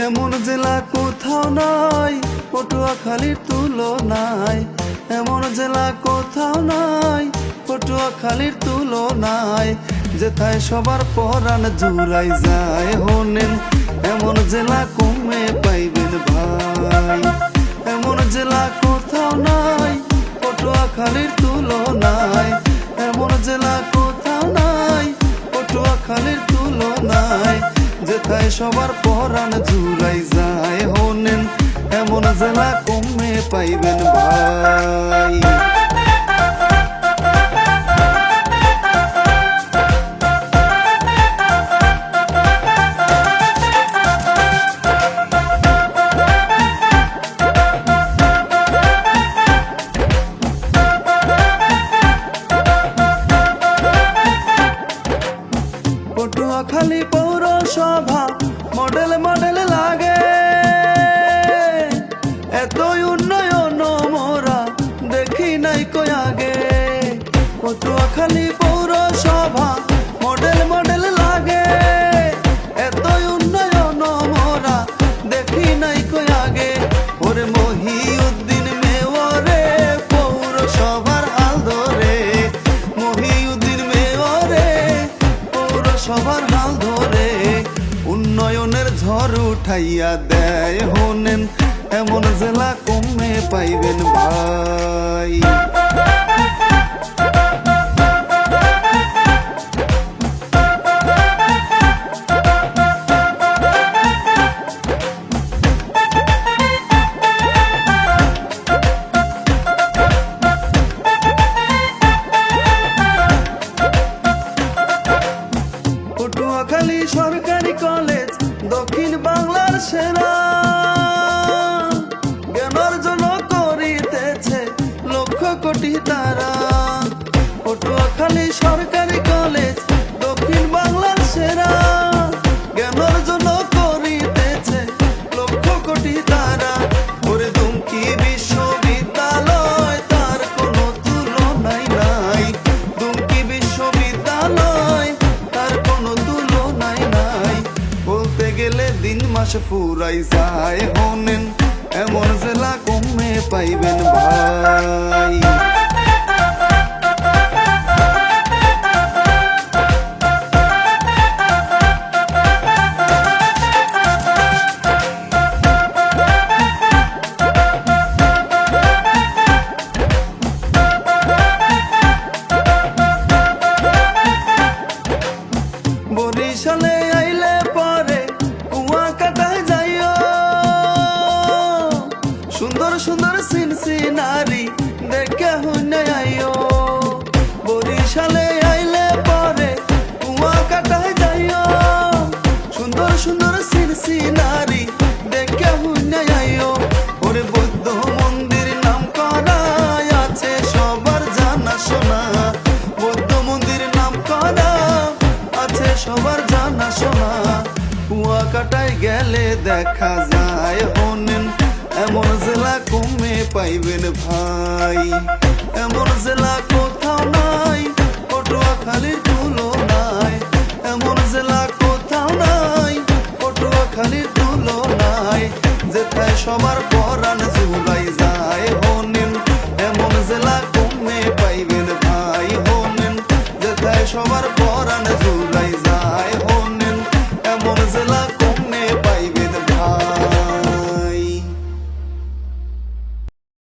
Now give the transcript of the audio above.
এমন জেলা কোথাও নাই পটুয়াখালীর তুলনায়, এমন জেলা কোথাও নাই পটুয়াখালীর তুলনায়, যেথায় সবার পরাণ জুড়াই যায়। হোনেন এমন জেলা কমে পাইবেন ভাই, এমন জেলা কোথাও নাই পটুয়াখালীর তুলনায়, এমন জেলা কোথাও নাই পটুয়াখালীর তুলনায়, যেথায় সবার পরাণ জুড়াই যায়। হোনেন এমন জেলা কমে পাইবেন ভাই। পটুয়াখালী পৌরসভা মডেল মডেল লাগে, এতই উন্নয়ন মোরা দেখি নাই কই আগে। পটুয়াখালী পৌরসভা মডেল মডেল লাগে, এতই উন্নয়ন মোরা দেখি নাই কই আগে। ওরে মহিউদ্দিন মেয়রে পৌরসভার হাল ধরে, মহিউদ্দিন মেয়রে পৌরসভার হাল ধরে, উন্নয়নের ঝড় উঠাইয়া দেয়। হোনেন এমন জেলা কমে পাইবেন ভাই। পটুয়াখালী সরকারি কলেজ দক্ষিণ বাংলার সেরা, জ্ঞানার্জন করিতেছে লক্ষ কোটি তারা। পটুয়াখালী সরকারি কলেজ দক্ষিণ বাংলার সেরা, জ্ঞানার্জন করিতেছে লক্ষ কোটি তারা। ওরে দুমকি বিশ্ববিদ্যালয় তার কোনো তুলনাই নাই, দুমকি বিশ্ববিদ্যালয় তার কোনো তুলনাই নাই, বলতে গেলে দিন মাস ফুরাই যায়। হোনেন এমন জেলা কমে পাইবেন ভাই। বরিশালে আইলে পরে কুয়াকাটায় যাইও, সুন্দর সুন্দর সিনসিনারি দেখে হুনে আইও। বরিশালে আইলে পরে কুয়াকাটায় যাইও, সুন্দর সুন্দর সিনসিনারি দেখে হুনে আইও। ওরে বৌদ্ধ মন্দির নাম করা আছে সবার জানা শোনা, বৌদ্ধ মন্দির নাম করা আছে সবার জানা শোনা, কুয়াকাটায় গেলে দেখা যায়। হোনেন এমন জেলা কমে পাইবেন ভাই, এমন জেলা কোথাও নাই পটুয়াখালীর তুলনায়, এমন জেলা কোথাও নাই পটুয়াখালীর তুলনায়, যেথায় সবার পরাণ জুড়াই যায়। হোনেন এমন জেলা কমে পাইবেন ভাই, হোনেন যেথায় সবার পরাণ জুড়াই যায়।